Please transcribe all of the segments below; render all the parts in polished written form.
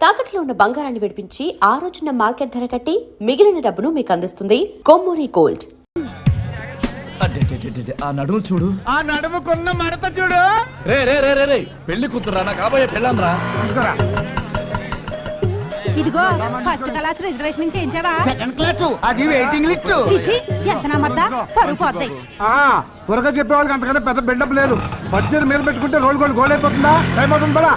తాకట్లో ఉన్న బంగారాన్ని విడిపించి ఆ రోజున మార్కెట్ ధర కట్టి మిగిలిన డబ్బును మీకు అందిస్తుంది కొమ్మూరి గోల్డ్. ఆ నడుము చూడు, ఆ నడుముకున్న మడత చూడు. రే రే రే రే రే పెళ్లి కూతురా నా కాబోయే పెళ్ళాన్రా. తీసుకురా. ఇదిగో ఫస్ట్ క్లాస్ రిజర్వేషన్ చేయించావా? సెకండ్ క్లాస్ అది వెయిటింగ్ లిస్ట్. చిచి ఎంత నమ్మద్దా పరుగు పోద్దాయి. త్వరగా చెప్పేవాళ్ళకి అంతకంటే పెద్ద బిల్డప్ లేదు. బడ్జెట్ మీద పెట్టుకుంటే రోల్ గోల్ అయిపోతుందా? టైం అవుతుంది బలా.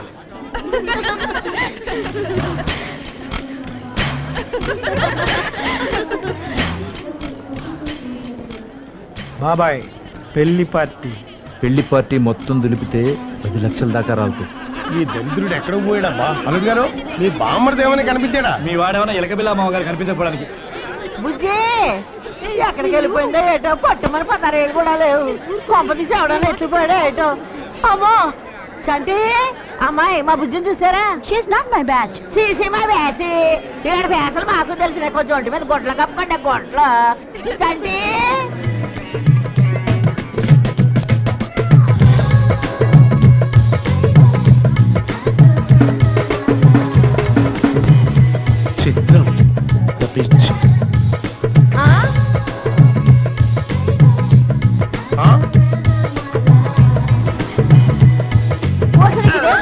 బాబాయ్ పెళ్లి పార్టీ మొత్తం దులిపితే 10 లక్షల దాకా రాదు. ఈ దరిద్రుడు ఎక్కడ పోయాడబ్బా? అల్లుడు గారు మీ బామ్మర్ది ఏమైనా కనిపించాడా? మీ వాడేమన్నా ఎలకబిల్ల మామగారు కనిపించకపోవడానికి. బుజ్జి ఎక్కడికి వెళ్ళిపోయిందో ఏటో పట్టుమని 16 కూడా లేవు. కొంప తీసి ఎవడన్నా ఎత్తిపోయాడో ఏటో. అమ్మో చంటి అమ్మాయి మా బుజ్జిని చూసారా? She is not my batch. సీసీ మా వేసి ఇక్కడ వేసలు మాకు తెలిసిన కొంచెం ఒంటి మీద గొడ్ల కప్పకండి గొడ్ల. చంటి చిత్రం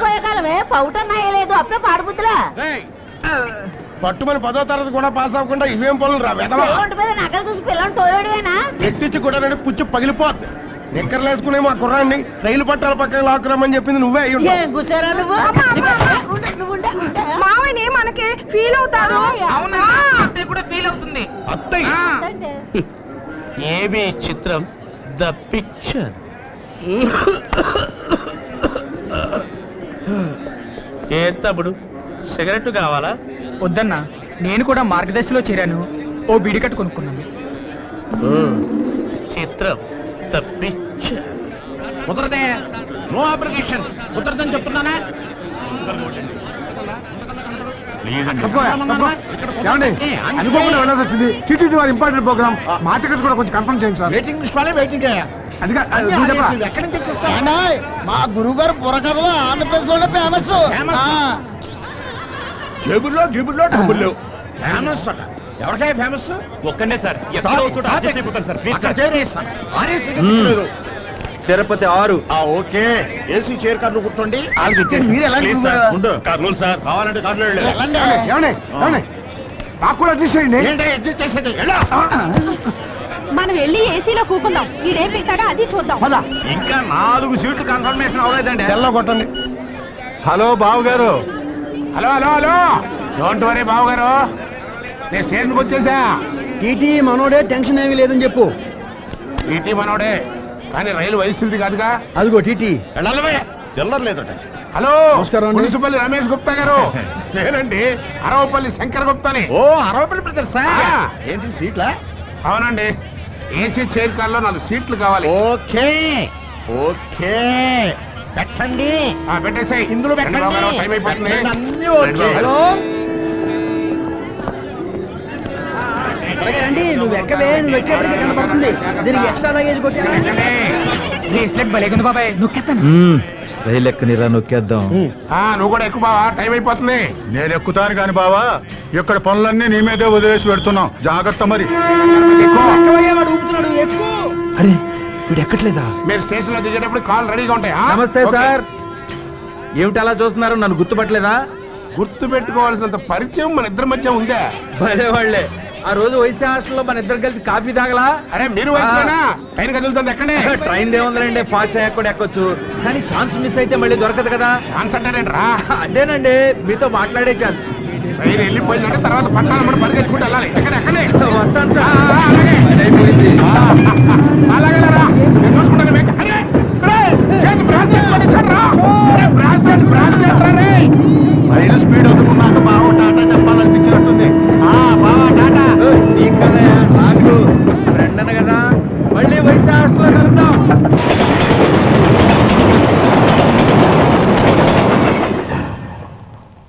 పోయే కాలమే పౌటన్నాయలేదు అప్పుడే పాడుబుద్దులా. పట్టుమని 10వ తరగతి కూడా పాస్ అవ్వకుండా ఇవేం పనులు రా వెదవా. ఒంటి మీద నగలు చూసి పిల్లలు తోలేడువేనా? ఎట్టించి కూడా పుచ్చు పగిలిపోద్ది. నిక్కర్లేసుకునే మా కుర్రాన్ని రైలు పట్టాల పక్కన లాక్కురామని చెప్పింది నువ్వే అయ్యి ఉంటావు. ఏం కూసారా నువ్వు? మావయ్య మనకి ఫీల్ అవుతారు. అత్తయ్య ఏబి చిత్రం ద పిక్చర్. ఏ తమ్ముడు సిగరెట్ కావాలా? వద్దన్నా, నేను కూడా మార్గదర్శిలో చేరాను. ఓ బీడికట్టు కొనుక్కున్నాను. చిత్రం ద పిక్చర్. కుదరదే. నో అప్లికేషన్స్ కుదరదని చెప్తున్నానా? అనుకోకుండా వెళ్ళాల్సి వచ్చింది. టీటీడీ వారి ఇంపార్టెంట్ ప్రోగ్రామ్. మా టికెట్స్ కూడా కొంచెం కన్ఫర్మ్ చేయండి సార్. వెయిటింగ్ లిస్ట్ వాళ్ళే వెయిటింగ్. ఎక్కడి నుంచి తెచ్చిస్తా? మా గురువు గారు బుర్రకథలో ఆంధ్రప్రదేశ్ లోనే ఫేమస్. జేబుల్లో గిబుల్లో డబ్బులు ఫేమస్ అట. ఎవరికై ఫేమస్? ఒక్కనే సార్. ఎక్కడో చోట అడ్జస్ట్ అయిపోతాను sir. Please sir. Tirupati 6. Okay, AC chair కార్లు కూర్చోండి. మీరు ఎలా కర్నూలు సార్. కావాలంటే కార్లు నాకు కూడా అడ్జస్ట్ చేయండి. అడ్జస్ట్ చేసేది మనం వెళ్ళి ఏసీలో కూకుందాం. ఈడేం పిక్తాడో అది చూద్దాం. ఇంకా 4 సీట్లు కన్ఫర్మేషన్ అవ్వలేదండి. చెల్ల కొట్టండి. హలో బాబు గారు. Hello hello hello don't worry బాబు గారు, నేను స్టేషన్కి వచ్చేసా. టీటీ మనోడే, టెన్షన్ ఏమీ లేదని చెప్పు. టీటీ మనోడే, కానీ రైలు వయసుది కాదుగా. అదిగో టీటీ. చిల్లర లేదట. హలో నమస్కారం. మున్సిపల్ రమేష్ గుప్తా గారు. నేనండి అరవపల్లి శంకర్ గుప్తాని. ఓ అరవపల్లి బ్రదర్స్. ఏంటి సీట్లా? అవునండి, ఏసీ చైర్ కార్లో 4 సీట్లు కావాలి. ఓకే ఓకే పెట్టండి. పెట్టేసాయి. ఇందులో టైం అయిపోతుంది. హలో రండి, నువ్వు ఎక్కవే, నువ్వు ఎక్కేపటికే కనపడుతుంది. దీనికి ఎక్స్ట్రా లగేజ్ కొట్టి భలేకుంది బాబాయ్. నొక్కేస్తాను. రైలు ఎక్కనిరా, నొక్కేద్దాం. నువ్వు కూడా ఎక్కువ బావా, టైం అయిపోతుంది. నేను ఎక్కుతాను కాని బావా, ఇక్కడ పనులన్నీ నీ మీదే వదిలేసి పెడుతున్నాం. జాగ్రత్త మరి. అరే వీడు ఎక్కట్లేదా? మీరు స్టేషన్ లో దిగేటప్పుడు కాల్ రెడీగా ఉంటాయి. నమస్తే సార్. ఏమిటి అలా చూస్తున్నారు? నన్ను గుర్తుపట్టలేదా? గుర్తు పెట్టుకోవాల్సినంత పరిచయం మన ఇద్దరి మధ్య ఉందే. భలే వాళ్ళే. ఆ రోజు వైసీ హాస్టల్లో మన ఇద్దరు కలిసి కాఫీ తాగలా? అరే మీరు వైసేనా? ట్రైన్ కదులుతుంది ఎక్కడే? ట్రైన్ ఏముందండి, ఫాస్ట్ అయ్యాక కూడా ఎక్కొచ్చు. కానీ ఛాన్స్ మిస్ అయితే మళ్ళీ దొరకదు కదా. ఛాన్స్ అంటారేంటి రా? అదేనండి, మీతో మాట్లాడే ఛాన్స్. ట్రైన్ వెళ్ళిపోయిందంటే తర్వాత పట్టాలన్నమాట పరిగెత్తుకుంటూ వెళ్ళాలి. ఎక్కడే వస్తాను సార్. అలాగే రా, నేను చూసుకుంటాను. రైలు స్పీడ్ అందుకున్నాక బావ టాటా చెప్పాలనిపించినట్టుంది. బావా టాటా. నీకు కదా నాకు ఫ్రెండ్ అన్న కదా. మళ్ళీ వైసీ హాస్టల్లో కలుద్దాం.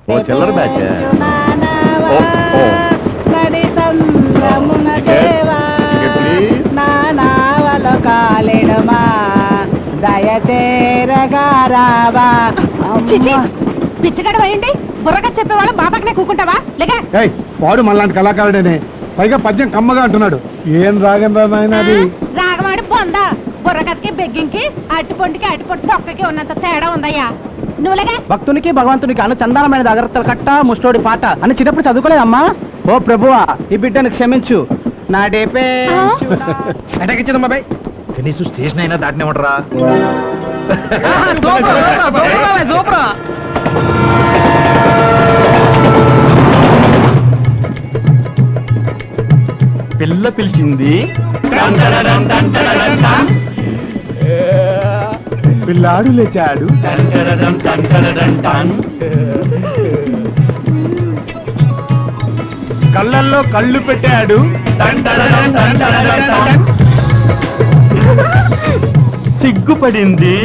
ఓ చిల్లర బ్యాచ్. పిచ్చగడ వేయండి. బుర్రగా చెప్పేవాళ్ళం మా పక్కనే కూకుంటావా లేక వాడు మనలాంటి కళాకారుడేనే, పైగా పద్యం కమ్మగా అంటున్నాడు. ఏం రాగం రామాయణది? రాగమాడి పొందా బుర్రకథకి బెగ్గింకి అట్టుపొండికి అట్టుపొండి తొక్కకి ఉన్నంత తేడా ఉందయ్యా. నువ్వులేగా భక్తునికి భగవంతునికి అన్న చందానమైన అగరత్తల కట్ట ముష్టోడి పాట అని చిన్నప్పుడు చదువుకోలేదమ్మా. ఓ ప్రభువా, ఈ బిడ్డను క్షమించు. నా డేపే అటకిచ్చిన బాబాయ్ కనీసం స్టేషన్ అయినా దాటినేమంటారా? పిల్ల పిలిచింది, పిల్లాడు లేచాడు. కళ్ళల్లో కళ్ళు పెట్టాడు. సిగ్గుపడింది,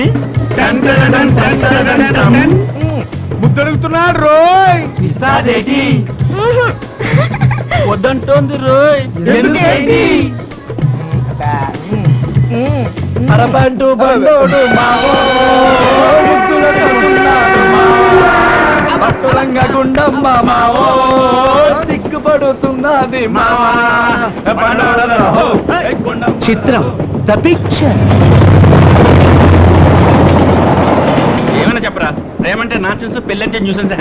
ముద్దడుగుతున్నాడు రోయ్. వద్దంటోంది రోయ్. అరబంటు బండోడు మావో భక్తులంగా గుండమ్మ మావో సిగ్గుపడుతున్నది మావా. చిత్రం ద పిక్చర్. ఏమైనా చెప్పరా? ప్రేమంటే నాన్సెన్స్, పెళ్ళంటే న్యూసెన్స్.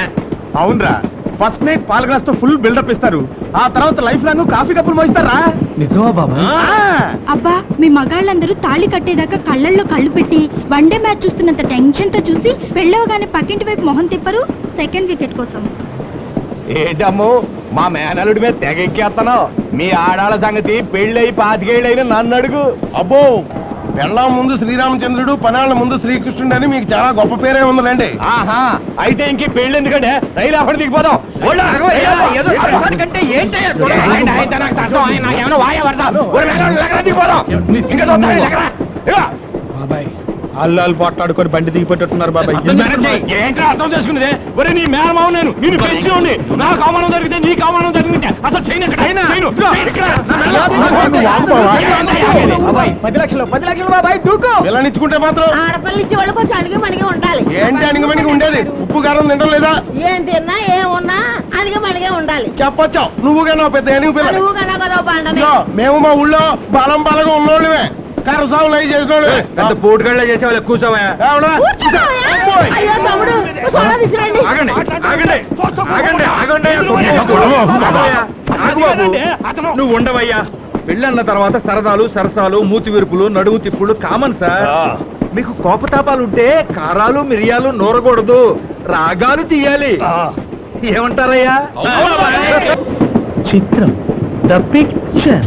అవునరా, ఫస్ట్ నైట్ పాల గ్లాస్ తో ఫుల్ బిల్డప్ ఇస్తారు, ఆ తర్వాత లైఫ్ లాంగ్ కాఫీ కప్పులు మోయిస్తారా? నిజమా బాబా? అబ్బా, మీ మగాళ్ళందరూ తాళి కట్టేదాకా కళ్ళల్లో కళ్ళు పెట్టి వన్డే మ్యాచ్ చూస్తున్నంత టెన్షన్ తో చూసి పెళ్ళవగానే పక్కింటి వైపు మొహం తిప్పరు సెకండ్ వికెట్ కోసం. ఏంటమ్మో మా మేనలుడి మీద తెగ ఎక్కేస్తున్నావు? మీ ఆడాళ్ళ సంగతి పెళ్ళయి 25 ఏళ్ళైనా నన్ను అడుగు. అబ్బో, పెళ్ళాం ముందు శ్రీరామచంద్రుడు, పనాళ్ళ ముందు శ్రీకృష్ణుడు అని మీకు చాలా గొప్ప పేరే ఉందండి. ఆహా, అయితే ఇంక పెళ్లి ఎందుకంటే రైలు అక్కడ దిగిపోదాం. బాబాయ్, అల్లాలు పోట్లాడుకొని బండి దిగిపోతున్నారు బాబాయ్. ఏంటో అర్థం చేసుకునేదే? ఒరే నీ మేనమావ నేను, నిన్ను పెంచి నాకు అవమానం జరిగితే నీకు అవమానం జరిగితే అసలు చేయను. 10 లక్షలు బాబాయ్ దూకు. ఎలా నిచ్చుకుంటే మాత్రం ఆడపిల్లలు ఇచ్చే వాళ్ళు కొంచెం అణిగి మణిగి ఉండాలి. ఏంటి అణిగిమణిగి ఉండేది? ఉప్పు కారం తినడం లేదా? ఏం తిన్నా ఏం ఉన్నా అణిగి మణిగే ఉండాలి. చెప్పొచ్చావు నువ్వుగా పెద్ద ఎనిగి పిల్ల. నువ్వు కన్నా కదా పండని. మేము మా ఊళ్ళో బలం బలగా ఉన్నోళ్ళమే, కర్రసాములు అవి చేసిన పెద్ద పోటుగళ్ళ చేసేవాళ్ళు కూర్చోవా? అయ్యో తమ్ముడు, సోడా తీసుకురండి. ఆగండి ఆగండి ఆగండి ఆగండి. నువ్వు ఉండవయ్యా. పెళ్ళన్న తర్వాత సరదాలు సరసాలు మూతి విరుపులు నడువు తిప్పులు కామన్ సార్. మీకు కోపతాపాలు ఉంటే కారాలు మిరియాలు నూరకూడదు, రాగాలు తీయాలి. ఏమంటారయ్యా? చిత్రం ద పిక్చర్.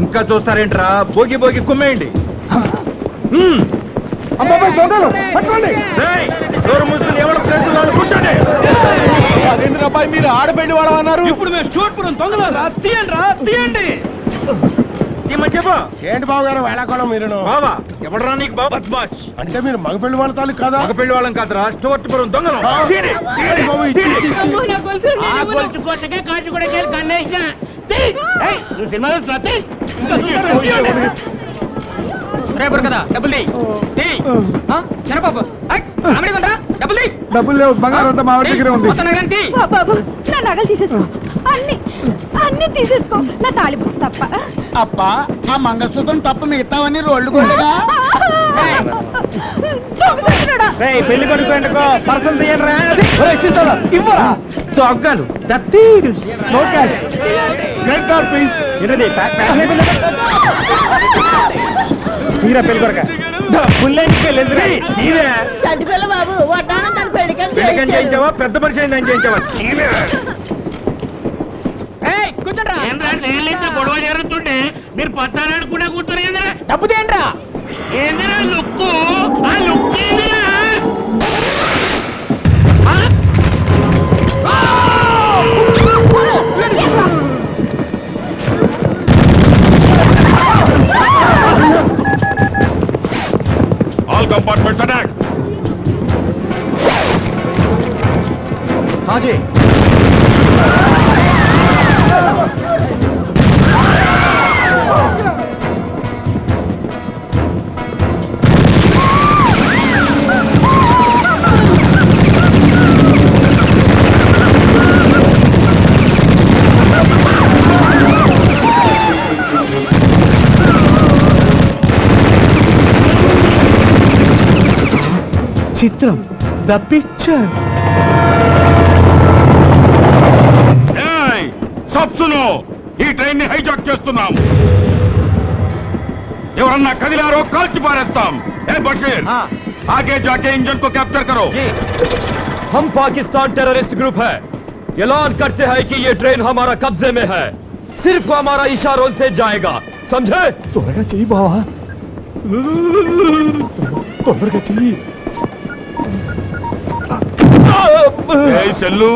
ఇంకా చూస్తారేంట్రా? భోగి భోగి కుమ్మేయండి. డోర్ మూసుకుని ఎవరు ప్లేసులో కూర్చోండి. అబ్బాయి, మీరు ఆడపెళ్లి వాడు అన్నారు. ఇప్పుడు మేము స్టూర్పురం దొంగలు. తీయండి. చెప్పు. ఏంటి బాబు గారు వేళాకోళం మీరు? బావా ఎవడరా నీకు బాబా? బద్మాష్. అంటే మీరు మగపెళ్లి వాళ్ళ తాలూకు కాదా? మగ పెళ్లి వాళ్ళం కాదురా, స్టూర్పురం దొంగలు. డబ్బులు లేవు, బంగారం అంతా మా దగ్గర ఉంది. బాబు, నా నగలు తీసేసుకో, అన్ని తీసేసుకో, నా తాళిబొట్టు తప్ప. అబ్బా, ఆ మంగళసూత్రం తప్ప మిగతావన్నీ రోడ్లు కూడా. పెళ్లి కొడుకు ఎందుకో పర్సన్ తీయండి. ఇవ్వరా దొంగలు దత్తీడు. తీరా పెళ్లి కొడుక చంటి పిల్ల బాబు, వడ్డానం తన పెళ్లికని చేయించావా? పెద్ద మనిషి అయిందని చేయించావా? గొడవ జరుగుతుంటే మీరు పత్తాలాడుకుంటా కూర్చొని డబ్బు తేండ్రా. ఏందిరా లుక్కు? ఆ లుక్ ఏందిరా? All compartments attack. हाँ जी. చిత్రం ద పిక్చర్. సబ్ సునో, ఈ ట్రైన్ ని హైజాక్ చేస్తున్నాం. ఎవరన్నా కదిలారో కాల్చి పారేస్తాం. ఏ బషీర్, आगे जाके इंजन को कैप्चर करो. हम पाकिस्तान टेररिस्ट ग्रुप है. ऐलान करते हैं कि ये ट्रेन हमारा कब्जे में है. सिर्फ हमारा इशारों से जाएगा, समझे? త్వరగా చెయ్యి బావా, తొందరగా చెయ్యి. సెల్లు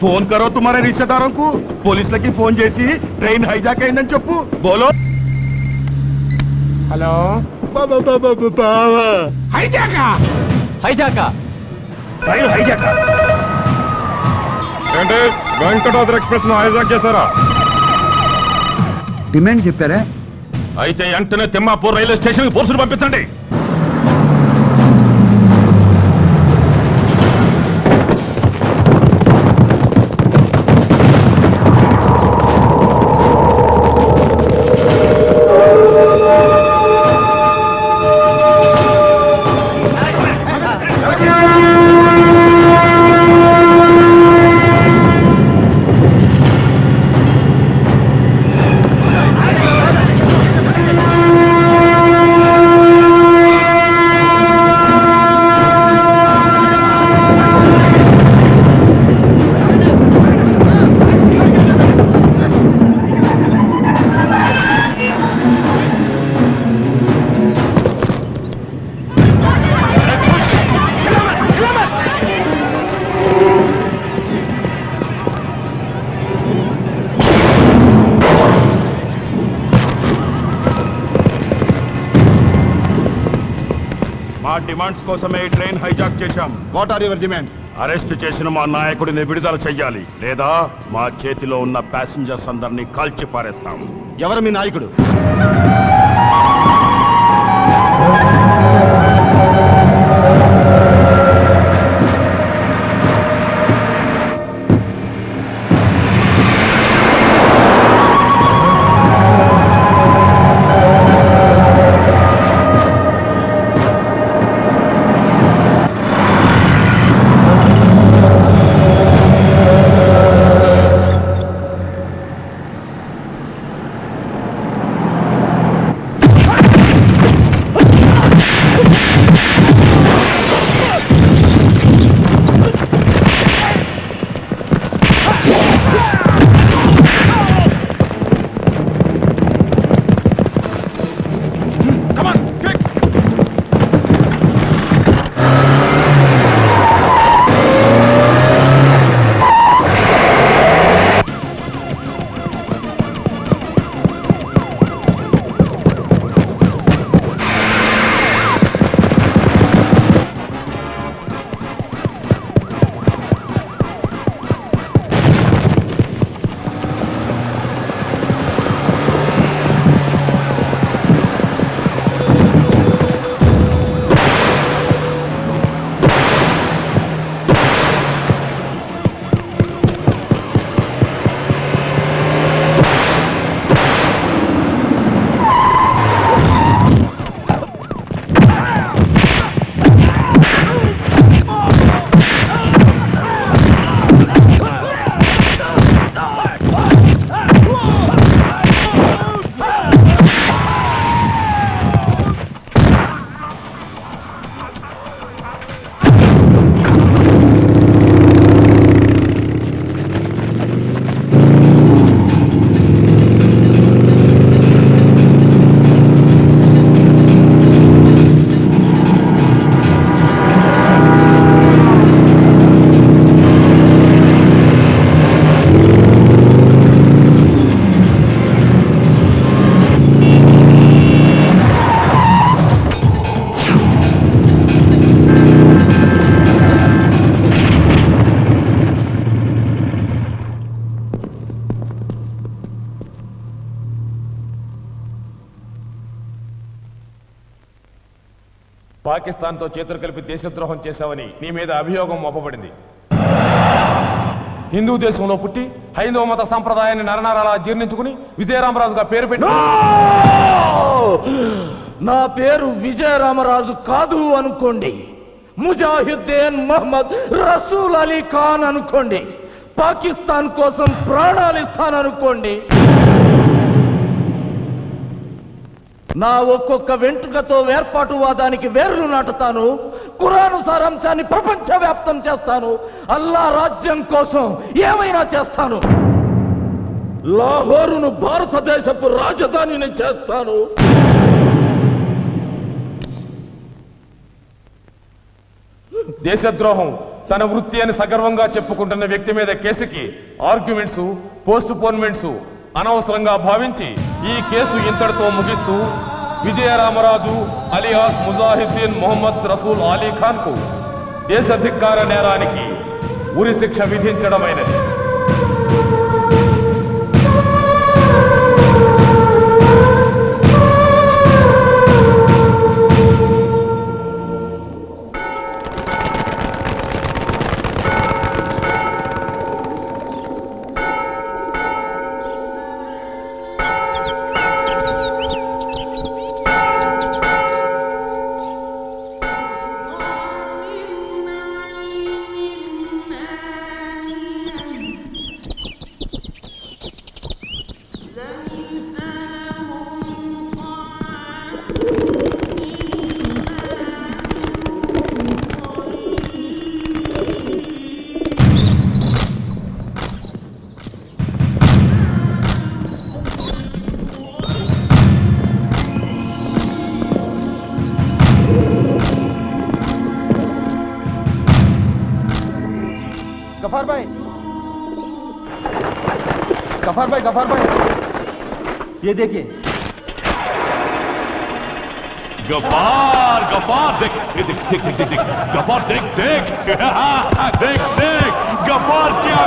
ఫోన్ కరో తుమారే రిశ్తేదారోं को. పోలీసులకి ఫోన్ చేసి ట్రైన్ హైజాక్ అయిందని చెప్పు. బోలో. హలో, హైజాకా హైజాకా ట్రైన్ హైజాకా. ఏంటి వెంకటాద్రి ఎక్స్ప్రెస్ ను హైజాక్ చేశారా? డిమాండ్ చెప్పారా? అయితే వెంటనే తిమ్మాపూర్ రైల్వే స్టేషన్ కి పోలీసులు పంపించండి. మా డిమాండ్స్ కోసమే ఈ ట్రైన్ హైజాక్ చేశాం. What are your demands? Arrest చేసిన మా నాయకుడిని విడుదల చెయ్యాలి, లేదా మా చేతిలో ఉన్న ప్యాసింజర్స్ అందరినీ కాల్చి పారేస్తాం. ఎవరు మీ నాయకుడు? పాకిస్తాన్తో చేతులు కలిపి దేశద్రోహం చేశావని నీ మీద అభియోగం మోపబడింది. హిందూ దేశంలో పుట్టి హైందవ మత సంప్రదాయాన్ని నరనరాలా జీర్ణించుకుని విజయరామరాజుగా పేరు పెట్టి. నా పేరు విజయరామరాజు కాదు అనుకోండి, ముజాహిద్దీన్ మహమ్మద్ రసూల్ అలీ ఖాన్ అనుకోండి, పాకిస్తాన్ కోసం ప్రాణాలు ఇస్తాననుకోండి, నా ఒక్కొక్క వెంట్రుకతో వేర్పాటువాదానికి వేర్లు నాటుతాను, ఖురాను సారాంశాన్ని ప్రపంచవ్యాప్తం చేస్తాను, అల్లా రాజ్యం కోసం ఏమైనా చేస్తాను, లాహోరును భారతదేశపు రాజధానిని చేస్తాను. దేశద్రోహం తన వృత్తి అని సగర్వంగా చెప్పుకుంటున్న వ్యక్తి మీద కేసుకి ఆర్గ్యుమెంట్స్, పోస్ట్ పోన్మెంట్స్ అనవసరంగా భావించి ఈ కేసు ఇంతటితో ముగిస్తూ విజయరామరాజు అలియాస్ ముజాహిద్దీన్ మొహమ్మద్ రసూల్ అలీ ఖాన్ కు దేశధిక్కార నేరానికి ఉరి శిక్ష విధించడమైనది. गफार भाई ये देखिए। गफार देख गफार देख गफार क्या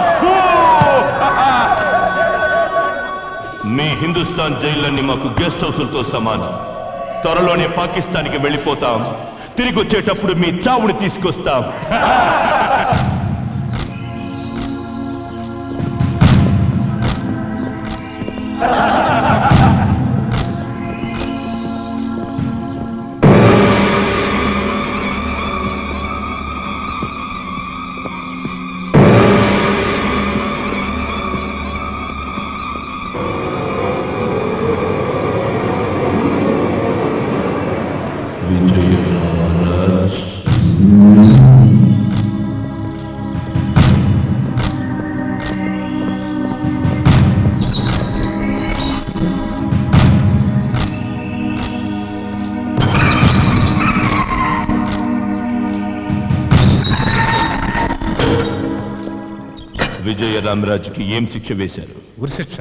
మీ హిందుస్థాన్ జైళ్ళన్నీ మాకు గెస్ట్ హౌసులతో సమానం. త్వరలోనే పాకిస్తాన్కి వెళ్ళిపోతాం. తిరిగి వచ్చేటప్పుడు మీ చావుని తీసుకొస్తాం. విజయరామరాజుకి ఏం శిక్ష వేశారు? ఉరిశిక్ష.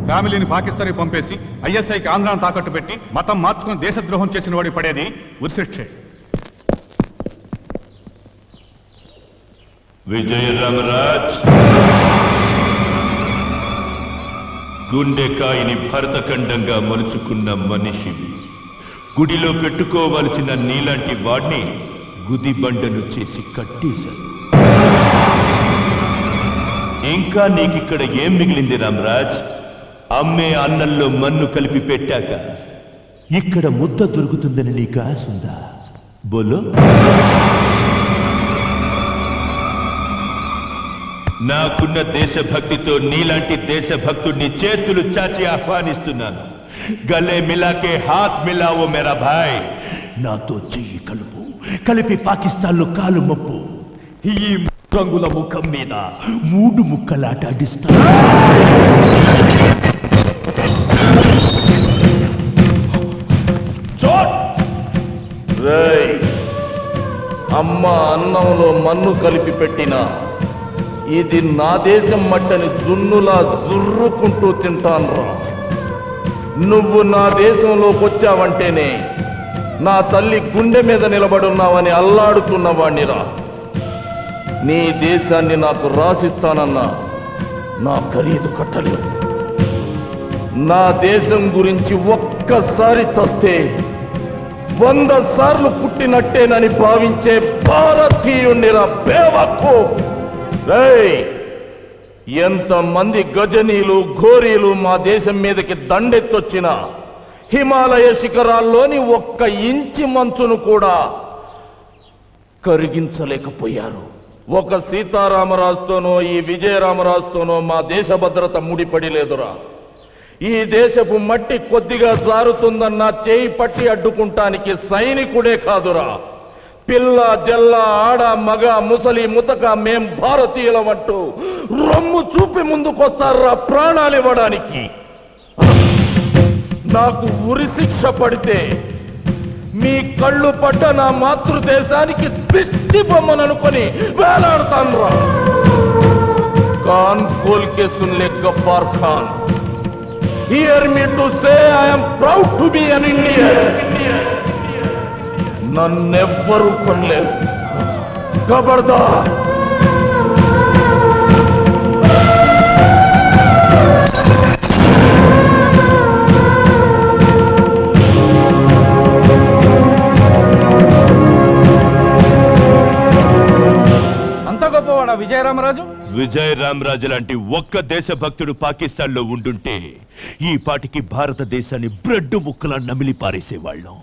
ఫ్యామిలీని పాకిస్తాన్కి పంపేసి ఐఎస్ఐకి ఆంధ్రాను తాకట్టు పెట్టి మతం మార్చుకుని దేశద్రోహం చేసిన వాడి పడేది ఉరిశిక్షే. విజయరామరాజ్, గుండెకాయని భరతఖండంగా మలుచుకున్న మనిషివి. గుడిలో పెట్టుకోవలసిన నీలాంటి వాడిని గుదిబండను చేసి కట్టేశారు. ఇంకా నీకిక్కడ ఏం మిగిలింది రామరాజ్? అమ్మే అన్నంలో మన్ను కలిపి పెట్టాక ఇక్కడ ముద్ద దొరుకుతుందని నీకు ఆశుందా? బోలో. నాకున్న దేశభక్తితో నీలాంటి దేశభక్తుడిని చేతులు చాచి ఆహ్వానిస్తున్నాను. గలే మిలాకే హాత్ మిలావో మేరా భాయ్. నాతో చెయ్యి కలుపు, కలిపి పాకిస్తాన్లో కాలు మొప్పు. ఈ రంగుల ముఖం మీద 3 ముక్కలాట ఆడిస్తా. అమ్మ అన్నంలో మన్ను కలిపి పెట్టిన ఇది నా దేశం మట్టని జున్నులా జుర్రుకుంటూ తింటాన్రా. నువ్వు నా దేశంలోకి వచ్చావంటేనే నా తల్లి గుండె మీద నిలబడున్నావని అల్లాడుతున్నవాణ్ణిరా. నీ దేశాన్ని నాకు రాసిస్తానన్నా నా ఖరీదు కట్టలేవు. నా దేశం గురించి ఒక్కసారి చస్తే 100 సార్లు పుట్టినట్టేనని భావించే భారతీయుణ్ణిరా బేవకు. ఎంతమంది గజనీలు ఘోరీలు మా దేశం మీదకి దండెత్తొచ్చినా హిమాలయ శిఖరాల్లోని 1 ఇంచి మంచును కూడా కరిగించలేకపోయారు. ఒక సీతారామరాజుతోనో ఈ విజయరామరాజుతోనో మా దేశ భద్రత ముడిపడి లేదురా. ఈ దేశపు మట్టి కొద్దిగా జారుతుందన్న చేయి పట్టి అడ్డుకుంటానికి సైనికుడే కాదురా, పిల్ల జల్ల ఆడ మగ ముసలి ముతక మేం భారతీయులమంటూ రొమ్ము చూపి ముందుకొస్తారా ప్రాణాలు ఇవ్వడానికి. నాకు ఉరి శిక్ష పడితే మీ కళ్ళు పడ్డ నా మాతృదేశానికి దిష్టి బొమ్మననుకొని వేలాడతాను రా. ఖాన్ కోల్ కే సున్లే Gaffar Khan, hear me to say I am proud to be an Indian. నన్నెవ్వరూ కొనలేరు. ఖబర్దార్. అంత గొప్పవాడా విజయరామరాజు? విజయరామరాజు లాంటి ఒక్క దేశభక్తుడు పాకిస్తాన్ లో ఉండుంటే ఈ పాటికి భారతదేశాన్ని బ్రెడ్ ముక్కలా నమిలి పారేసేవాళ్ళం.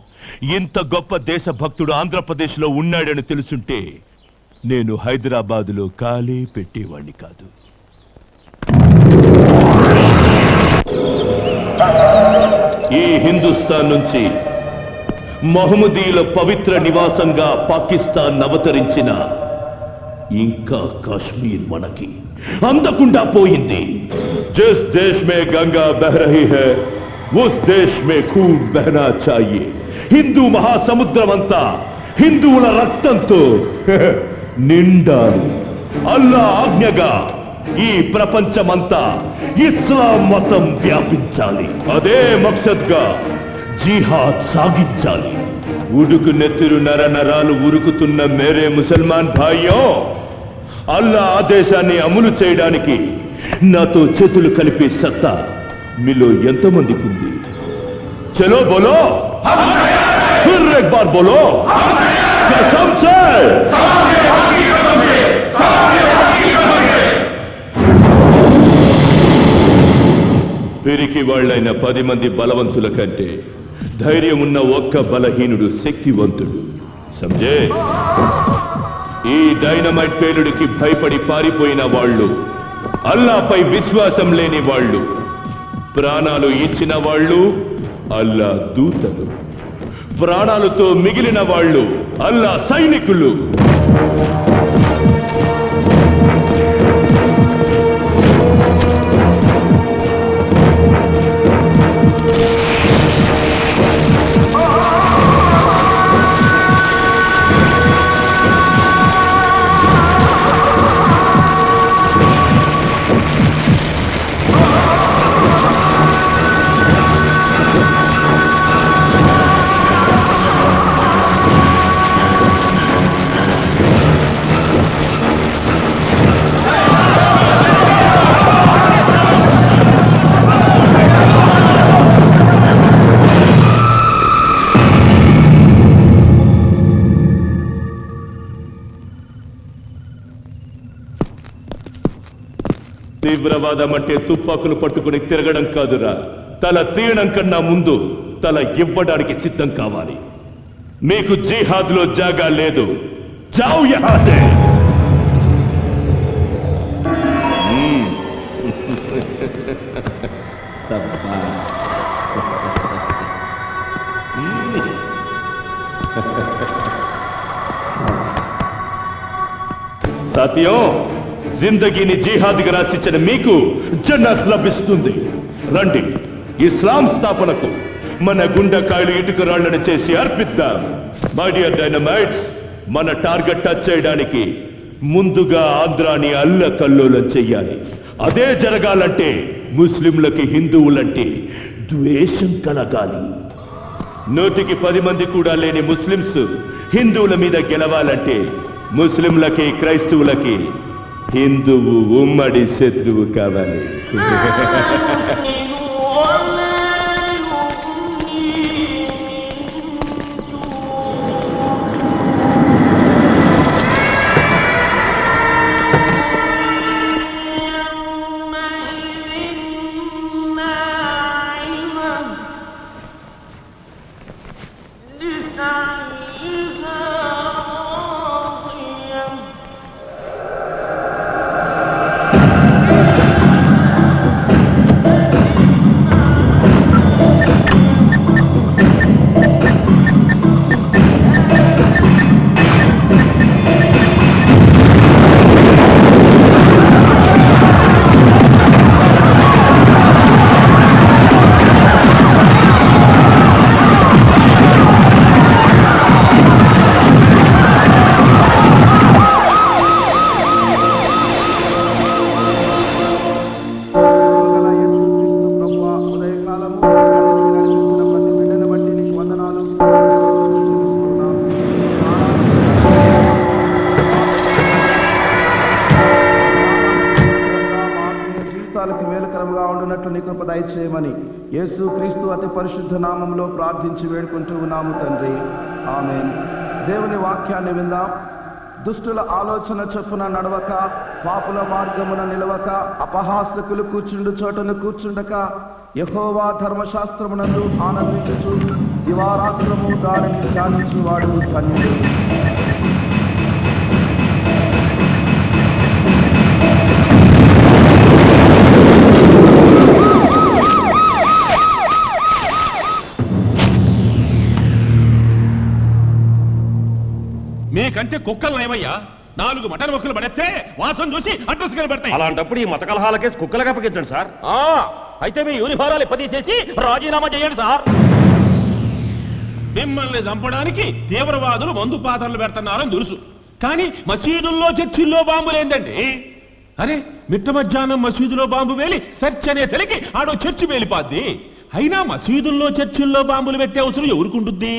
ఇంత గొప్ప దేశభక్తుడు ఆంధ్రప్రదేశ్ లో ఉన్నాడని తెలుసుంటే నేను హైదరాబాద్ లో కాలే పెట్టేవాణ్ణి కాదు. ఈ హిందుస్థాన్ నుంచి మహమ్మదీయుల పవిత్ర నివాసంగా పాకిస్తాన్ అవతరించిన ఇంకా కాశ్మీర్ మనకి అందకుండా పోయింది. జిస్ దేశ్ మే గంగా బహ రహీ హై ఉస్ దేశ్ మే ఖూన్ బహనా చాహియే. హిందూ మహాసముద్రం అంతా హిందువుల రక్తంతో నిండాలి. అల్లా ఆజ్ఞగా ఈ ప్రపంచమంతా ఇస్లాం మతం వ్యాపించాలి. అదే మక్సద్గా జిహాద్ సాగించాలి. ఉడుకు నెత్తురు నర నరాలు ఉరుకుతున్న మేరే ముసల్మాన్ భాయ్యో, అల్లా ఆదేశాన్ని అమలు చేయడానికి నాతో చేతులు కలిపే సత్తా మీలో ఎంతమందికి ఉంది? చలో బోలో, ఫిర్ ఏక్ బార్ బోలో, కసమ్ సే. పిరికి వాళ్ళైన 10 మంది బలవంతుల కంటే ధైర్యం ఉన్న ఒక్క బలహీనుడు శక్తివంతుడు. సంజే, ఈ డైనమైట్ పేలుడికి భయపడి పారిపోయిన వాళ్ళు, అల్లాపై విశ్వాసం లేని వాళ్ళు, ప్రాణాలు ఇచ్చిన వాళ్ళు అల్లా దూతలు, ప్రాణాలతో మిగిలిన వాళ్ళు అల్లా సైనికులు. తీవ్రవాదం అంటే తుపాకులు పట్టుకుని తిరగడం కాదురా, తల తీయడం కన్నా ముందు తల ఇవ్వడానికి సిద్ధం కావాలి. మీకు జిహాద్ లో జాగా లేదు. జావ్ యహా సే. సాథియోं, జిందగీని జిహాద్గా రాసిచ్చిన మీకు జన్నత్ లభిస్తుంది. రండి, ఇస్లాం స్థాపనకు మన గుండెకాయలు ఇటుక రాళ్లను చేసి అర్పిద్దాం. మై డియర్ డైనమైట్స్, మన టార్గెట్ టచ్ చేయడానికి ముందుగా ఆంధ్రాని అల్లకల్లోలం చెయ్యాలి. అదే జరగాలంటే ముస్లింలకి హిందువులంటే ద్వేషం కలగాలి. 100కి 10 మంది కూడా లేని ముస్లింస్ హిందువుల మీద గెలవాలంటే ముస్లింలకి క్రైస్తవులకి హిందువు ఉమ్మడి శత్రువు కావాలి. నీ కృప దయచేయమని యేసు క్రీస్తు అతి పరిశుద్ధ నామంలో ప్రార్థించి వేడుకుంటూ ఉన్నాము తండ్రి. ఆమేన్. దేవుని వాక్యాన్ని విందాం. దుష్టుల ఆలోచన చొప్పున నడవక, పాపుల మార్గమున నిలవక, అపహాసకులు కూర్చుండు చోటను కూర్చుండక, యెహోవా ధర్మశాస్త్రమునందు ఆనందించుచు దివారాత్రము దానిని ధ్యానించువాడు ధన్యుడు. మీకంటే కుక్కలు ఏమయ్యా? 4 మటన్ మొక్కలు పడేస్తే వాసన చూసి అడ్రస్ కనబడతాయి. అలాంటప్పుడు ఈ మత కలహాల కేసు కుక్కలకు అప్పగించండి సార్. అయితే మీ యూనిఫారాలు ఎప్పదీసేసి రాజీనామా చేయండి సార్. మిమ్మల్ని చంపడానికి తీవ్రవాదులు మందు పాత్రలు పెడుతున్నారని తెలుసు, కానీ మసీదుల్లో చర్చిల్లో బాంబులేందండి? అరే, మిట్ట మధ్యాహ్నం మసీదులో బాంబు వేలి సెర్చ్ అనే తెలికి ఆడో చర్చి వేలిపాద్ది. అయినా మసీదుల్లో చర్చిల్లో బాంబులు పెట్టే అవసరం ఎవరికుంటుంది?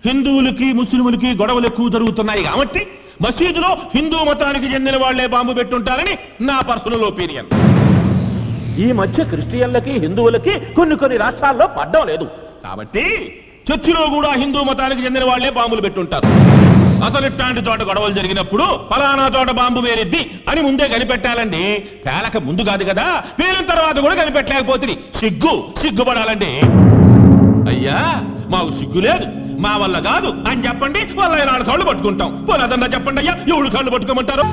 హిందువులకి ముస్లింలకి గొడవలు ఎక్కువ జరుగుతున్నాయి కాబట్టి మసీదులో హిందూ మతానికి చెందిన వాళ్లే బాంబు పెట్టుంటారని నా పర్సనల్ ఒపీనియన్. ఈ మధ్య క్రిస్టియన్లకి హిందువులకి కొన్ని రాష్ట్రాల్లో పడ్డం లేదు కాబట్టి చర్చిలో కూడా హిందూ మతానికి చెందిన వాళ్లే బాంబులు పెట్టుంటారు. అసలు ఇట్లాంటి చోట గొడవలు జరిగినప్పుడు ఫలానా చోట బాంబు వేరిద్ది అని ముందే కనిపెట్టాలండి. పేలక ముందు కాదు కదా, పేలిన తర్వాత కూడా కనిపెట్టలేకపోతుంది. సిగ్గుపడాలండి. అయ్యా, మాకు సిగ్గు లేదు, మా వల్ల కాదు అని చెప్పండి, వాళ్ళ 4 కాళ్ళు పట్టుకుంటాం. పోలేదన్నా చెప్పండి అయ్యా, 7 కాళ్ళు పట్టుకోమంటారు.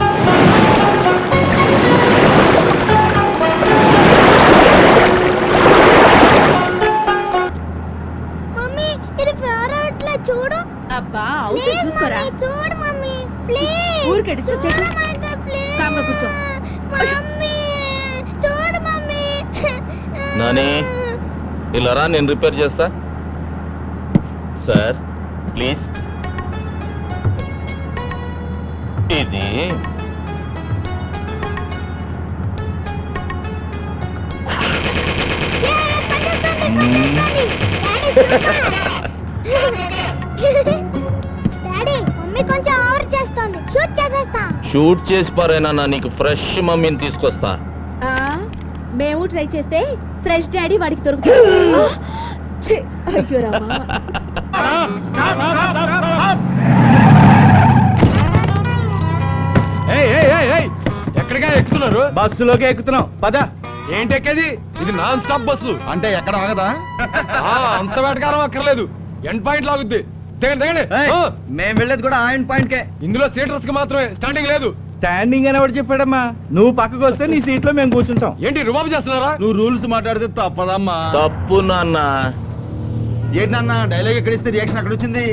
చూడు అబ్బా, అవుతే చూసుకోరా. చూడు మమ్మీ ప్లీజ్. ఊరికెడిస్తే కామ్గా కూర్చో. చూడు మమ్మీ. నాని, ఇలా రా, నేను రిపేర్ చేస్తా. Sir please. ఇది డాడీ, మమ్మీ కొంచెం ఓవర్ చేస్తుంది. షూట్ చేసేస్తా. షూట్ చేసి పారేనా? నీకు ఫ్రెష్ మమ్మీని తీసుకొస్తా. మేము ట్రై చేస్తే ఫ్రెష్ డాడీ వాడికి దొరుకుతుంది. అయ్యో రామా. ఎక్కడిగా ఎక్కుతున్నారు? బస్సులోకి ఎక్కుతున్నాం, పద. ఏంటి ఎక్కేది? ఇది నాన్ స్టాప్ బస్సు. అంటే ఎక్కడ ఆగదా? అంత వేటకారం అక్కర్లేదు, ఎండ్ పాయింట్ లాగుద్ది. దిగండి. మేము వెళ్ళేది కూడా ఆ ఎండ్ పాయింట్ కే. ఇందులో సీటర్స్ కి మాత్రమే, స్టాండింగ్ లేదు. స్టాండింగ్ అని ఎవరు చెప్పాడమ్మా? నువ్వు పక్కకు వస్తే నీ సీట్ లో మేము కూర్చుంటాం. ఏంటి రుబాబు చేస్తున్నారా? నువ్వు రూల్స్ మాట్లాడితే తప్పదమ్మా. తప్పు నాన్న. ఏంటన్నా డైలాగ్ ఎక్కడ ఇస్తే రియాక్షన్ అక్కడ వచ్చింది?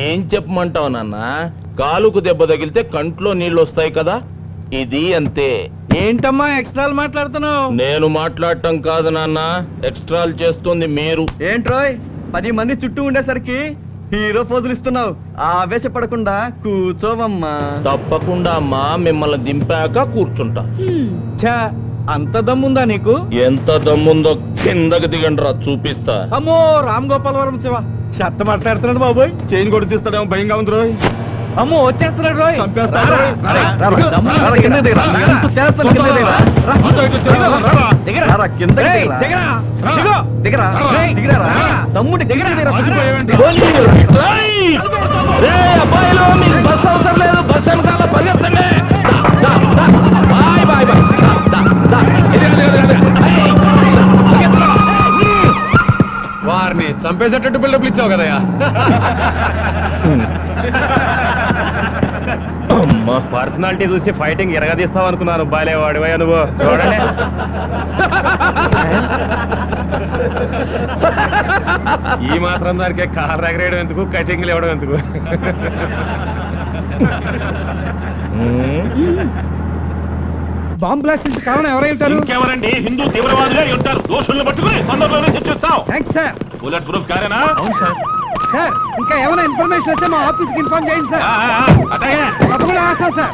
ఏం చెప్పమంటావు నాన్న? కాలుకు దెబ్బ తగిలితే కంట్లో నీళ్ళు వస్తాయి కదా, ఇది అంతే. ఏంటమ్మా ఎక్స్ట్రాలు మాట్లాడుతున్నావు? నేను మాట్లాడటం కాదు నాన్న, ఎక్స్ట్రాలు చేస్తుంది మీరు. ఏంట్రోయ్, 10 మంది చుట్టూ ఉండేసరికి హీరో పోజులు ఇస్తున్నావు. ఆవేశపడకుండా కూర్చోవమ్మా. తప్పకుండా అమ్మా, మిమ్మల్ని దింపాక కూర్చుంటా. ఛా, అంత దమ్ముందా నీకు? ఎంత దమ్ముందో కిందకి దిగండ్రా, చూపిస్తా. అమ్మో, రామ్ గోపాలవరం శివ షర్ట్ మాట్లాడుతున్నాడు బాబోయ్. చైన్ కొట్టి తీస్తాడేమో భయంగా ఉంది రోయ్. అమ్మో, వచ్చేస్తున్నాడు రోయ్. చంపేస్తాడు. అబ్బాయిలు, మీకు బస్ అవసరం లేదు, బస్ వెనకాల పరిగెత్తండి. వారిని చంపేసేటట్టు బిల్డప్లు ఇచ్చావు కదయ్యా. పర్సనాలిటీ చూసి ఫైటింగ్ ఎరగదీస్తావు అనుకున్నాను. బాలేవాడివయ్యా నువ్వు. చూడండి, ఈ మాత్రం దానికి కార్ ఎగరేయడం ఎందుకు, కటింగ్లు ఇవ్వడం ఎందుకు? బాంబ్ బ్లాస్ట్ నుంచి కారణం ఎవరైతారు? ఇంకెవరండి? హిందూ తీవ్రవాదులే ఉంటారు. దోషులను పట్టుకుని మనలోనే శిక్షిస్తాం. Thanks sir. బుల్లెట్ ప్రూఫ్ కారేనా? అవును సార్. సార్, ఇంకా ఏమైనా ఇన్ఫర్మేషన్ వస్తే మా ఆఫీస్ కి ఇన్ఫార్మ్ చేయండి సార్. అట్లాగే. తప్పకుండా రాస్తాం సార్.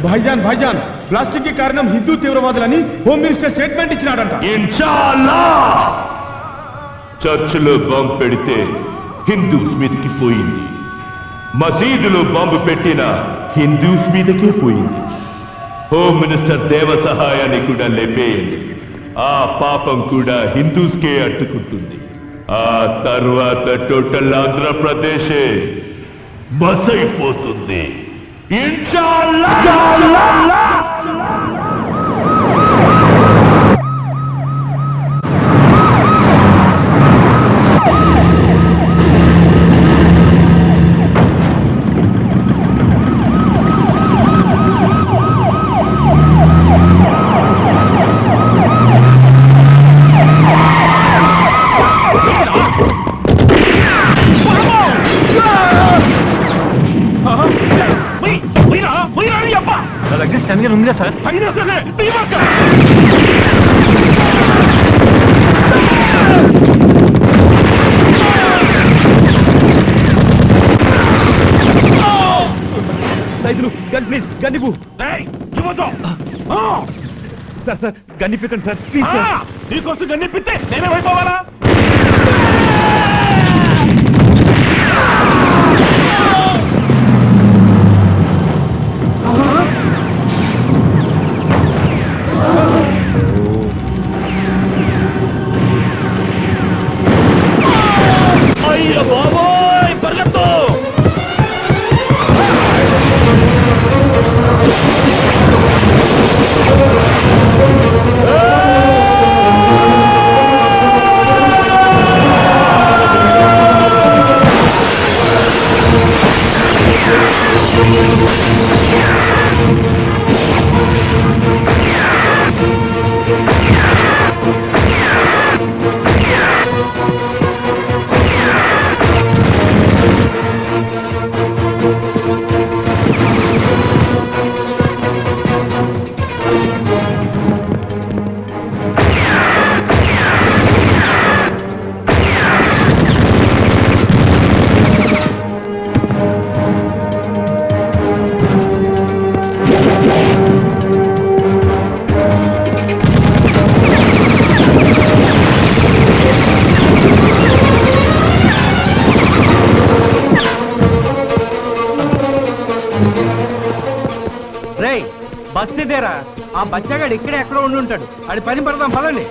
భాయిజాన్ బ్లాస్టింగ్ కి కారణం హిందూ తీవ్రవాదులని హోమ్ మినిస్టర్ స్టేట్మెంట్ ఇచ్చినాడంట. ఇన్షాల్లా. చర్చిలో బాంబు పెడితే హిందూస్ మీదకి పోయింది, మసీదులో బాంబు పెట్టిన హిందూస్ మీదకే పోయింది. హోమ్ మినిస్టర్ దేవ సహాయాన్ని కూడా లేపేయండి. ఆ పాపం కూడా హిందూస్కే అట్టుకుంటుంది. ఆ తర్వాత టోటల్ ఆంధ్రప్రదేశే బసైపోతుంది. ఇన్షాల్లా. నా దగ్గర స్టాండ్ ఉందిగా సార్. అయినా సరే సైదులు గన్ ప్లీజ్ గన్ ఇవ్వు. సార్ సార్ గన్ ఇప్పించండి సార్ ప్లీజ్ సార్. నీకోసం గన్నిప్పితే నేనే అయిపోవాలా? అయ్య బాబోయ్, పరిగెత్తు! రేయ్ బస్ ఇదేరా. ఆ బచ్చగాడు ఇక్కడే ఎక్కడో ఉండి ఉంటాడు. అది పని పడదాం పదండి.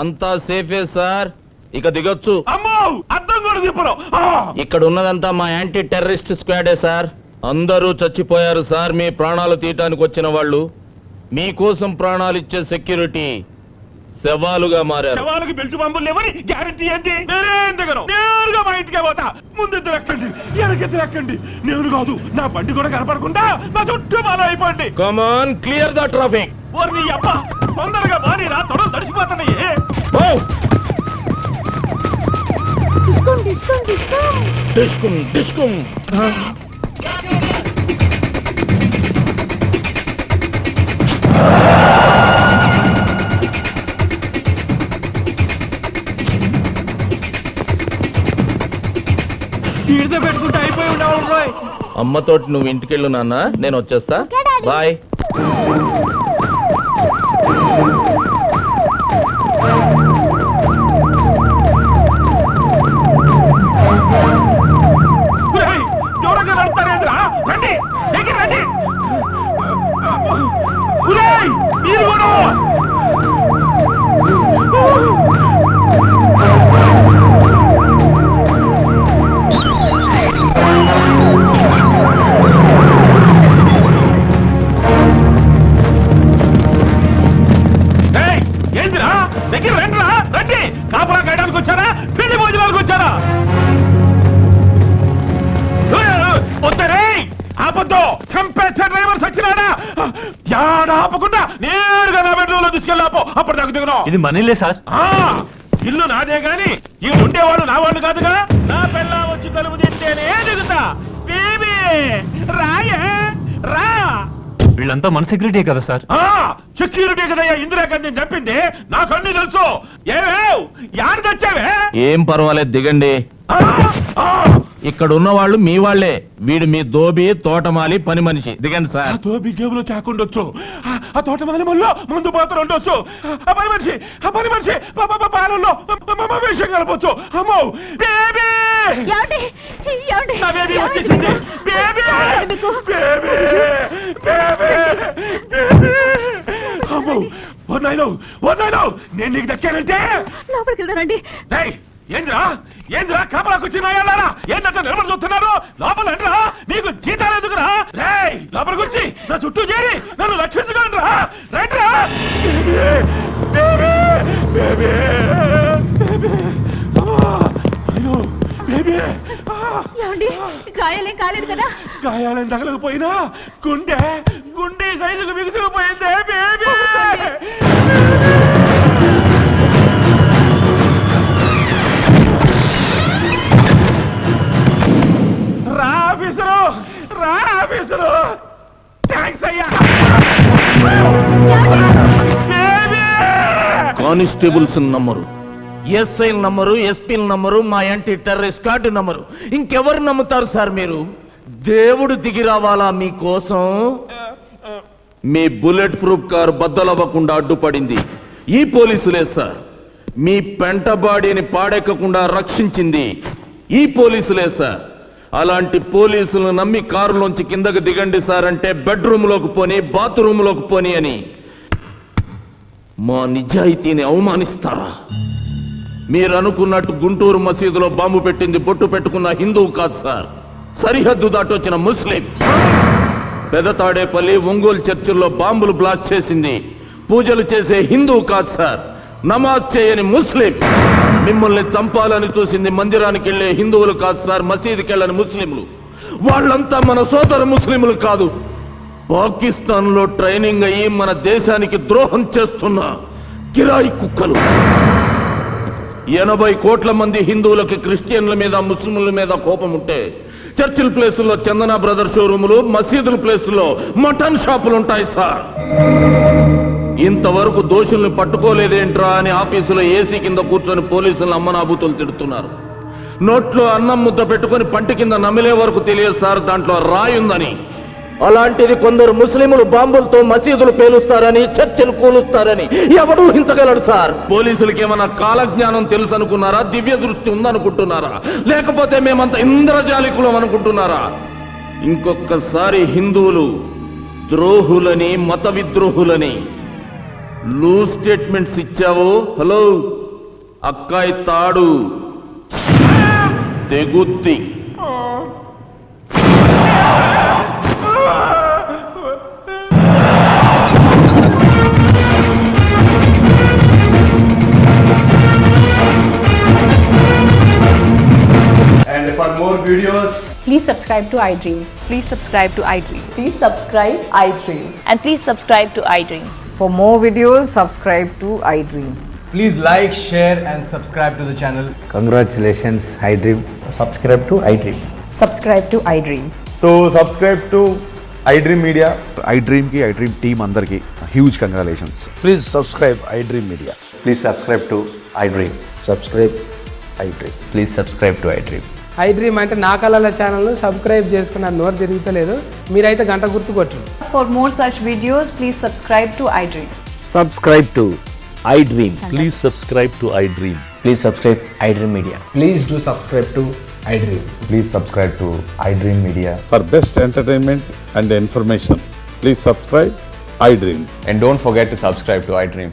అంతా సేఫే సార్. ఇక దిగొచ్చు. అమ్మో అర్థం కూడా చెప్పరు. ఇక్కడ ఉన్నదంతా మా యాంటీ టెర్రరిస్ట్ స్క్వాడే సార్. అందరూ చచ్చిపోయారు సార్. మీ ప్రాణాలు తీయటానికి వచ్చిన వాళ్ళు. మీకోసం ప్రాణాలు ఇచ్చే సెక్యూరిటీ శవాలుగా మారారు. శవాలకు బెల్ట్ పంపులు లేవని గ్యారెంటీ ఏంటి? నేనేం దిగను, నేరుగా మా ఇంటికే పోతా. ముందు ఎక్కండి, వెనకెత్తి ఎక్కండి. నేను కాదు, నా బండి కూడా కనపడకుండా నా చుట్టూ బాగా అయిపోండి. కమాన్, క్లియర్ ద ట్రాఫిక్. ఓరి నీ అబ్బా, తొందరగా బాని రా, తొడలు తడిసిపోతున్నాయి. డిస్కుం డిస్కుం. పెట్టుకుంటే అయిపోయి ఉండవు. అమ్మతోటి నువ్వు ఇంటికెళ్ళు నాన్న, నేను వచ్చేస్తా. బాయ్. దూరంగా నడుపుతారేంద్రా? రండి, దగ్గర రండి. మీరు కూడా ఏందిరా? దగ్గర రండిరా, రండి. కాపలా కాయడానికి వచ్చారా, పెళ్లి భోజనాలకు వచ్చారా? వద్దరే, ఆపద్దు. చంపేస్తే డ్రైవర్ సచ్చినాడా? యాడా ఆపకుండా నేరుగా నా బెడ్రూమ్ లో తీసుకెళ్ళాపో. అప్పుడు దాకా దిగను. ఇది మనీలే సార్. ఇల్లు నాదే గాని ఈ ఉండేవాడు నా వాడు కాదుగా. నా పిల్ల వచ్చి తలుపు తింటేనే దిగుతా. బేబీ రాయే రా. వీళ్ళంతా మన సెక్యూరిటీ కదా సార్? సెక్యూరిటీ కదయ్యా ఇందిరాగాంధీ చంపింది. నాకు అన్ని తెలుసు. యారు తెచ్చావే? ఏం పర్వాలేదు, దిగండి. ఇక్కడ ఉన్న వాళ్ళు మీ వాళ్లే. వీడు మీ దోబి, తోటమాలి, పని మనిషి. దిగండి సార్. దోబి జేబులో చాకుండొచ్చు, ఆ తోటమాలి మళ్ళీ ముందు పాత్ర ఉండొచ్చు, ఆ పని మనిషి పాలల్లో విషయం కలపొచ్చు. అమ్మో బేబీ, నా బేబీ వచ్చేసింది. బేబీ అమ్మో, నేను నీకు దక్కానంటే లోపలికి వెళ్దారండి. ఏంద్రా కాపలాకు వచ్చిన ఏంటంటే నిలబడి చూస్తున్నారు? లోపల రా, నీకు జీతాలు ఎందుకురా? రేయ్, లోపలికి వచ్చి నా చుట్టూ చేరి నన్ను రక్షించుకోండి రా. రైట్రా. గాయాలేం కాలేదు కదా? గాయాలేం తగలకపోయినా గుండె సైజుకు బిగుసుకుపోయిందే బేబీ. రా ఆఫీసరు, థ్యాంక్స్ అయ్యా. Constables number, SI number, SP number, మా యాంటీ టెర్రరిస్ట్ స్క్వాడ్ నంబరు. ఇంకెవరు నమ్ముతారు సార్ మీరు? దేవుడు దిగి రావాలా మీకోసం? మీ బుల్లెట్ ప్రూఫ్ కారు బద్దలవ్వకుండా అడ్డుపడింది ఈ పోలీసులే సార్. మీ పెంట బాడీని పాడెక్కకుండా రక్షించింది ఈ పోలీసులే సార్. అలాంటి పోలీసులను నమ్మి కారులోంచి కిందకు దిగండి సార్ అంటే బెడ్రూమ్ లోకి పోని, బాత్రూమ్ లోకి పోని అని మా నిజాయితీని అవమానిస్తారా? మీరు అనుకున్నట్టు గుంటూరు మసీదులో బాంబు పెట్టింది బొట్టు పెట్టుకున్న హిందువు కాదు సార్, సరిహద్దు దాటొచ్చిన ముస్లిం. పెదతాడేపల్లి, ఒంగోలు చర్చిల్లో బాంబులు బ్లాస్ట్ చేసింది పూజలు చేసే హిందువు కాదు సార్, నమాజ్ చేయని ముస్లిం. మిమ్మల్ని చంపాలని చూసింది మందిరానికి వెళ్లే హిందువులు కాదు సార్, మసీదుకి వెళ్ళని ముస్లింలు. వాళ్ళంతా మన సోదర ముస్లింలు కాదు, పాకిస్తాన్ లో ట్రైనింగ్ అయ్యి మన దేశానికి ద్రోహం చేస్తున్న కిరాయి కుక్కలు. 80 కోట్ల మంది హిందువులకి క్రిస్టియన్ల మీద, ముస్లింల మీద కోపం ఉంటే చర్చిల ప్లేసుల్లో చందన బ్రదర్ షోరూములు, మసీదుల ప్లేసుల్లో మటన్ షాపులు ఉంటాయి సార్. ఇంతవరకు దోషుల్ని పట్టుకోలేదేంట్రా అని ఆఫీసులో ఏసీ కింద కూర్చొని పోలీసులను అమ్మనాబూతులు తిడుతున్నారు. నోట్లో అన్నం ముద్ద పెట్టుకుని పంటి కింద నమిలే వరకు తెలియదు సార్ దాంట్లో రాయుందని. అలాంటిది కొందరు ముస్లింలు బాంబులతో మసీదులు పేలుస్తారని, చర్చలు కూలుస్తారని ఎవడూ హించగలడు సార్. పోలీసులకి ఏమన్నా కాలజ్ఞానం తెలుసు అనుకున్నారా? దివ్య దృష్టి ఉందనుకుంటున్నారా? లేకపోతే మేమంతా ఇంద్రజాలికులం అనుకుంటున్నారా? ఇంకొకసారి హిందువులు ద్రోహులని, మత విద్రోహులని లూజ్ స్టేట్మెంట్స్ ఇచ్చావో, హలో అక్కాయి తాడు తెగుద్ది. And for more videos, Please subscribe to iDream. Please subscribe to iDream. Please subscribe I dream. And please subscribe to iDream. For more videos, subscribe to iDream. Please like, share and subscribe to the channel. Congratulations, iDream. Subscribe to iDream. Subscribe to iDream. so subscribe to iDream Media. iDream కి iDream team అందరికి huge congratulations. Please subscribe iDream Media. Please subscribe to iDream. Subscribe iDream. Please subscribe to iDream. iDream అంటే నా కళల ఛానల్ను subscribe చేసుకున్న నోరు తిరుగుతలేదు. మీరైతే గంట గుర్తు కొట్టు. For more such videos, please subscribe to iDream. Subscribe to iDream. Please subscribe to iDream. Please subscribe iDream Media. Please do subscribe to iDream. Please subscribe to iDream Media. For best entertainment and information, please subscribe iDream. And don't forget to subscribe to iDream.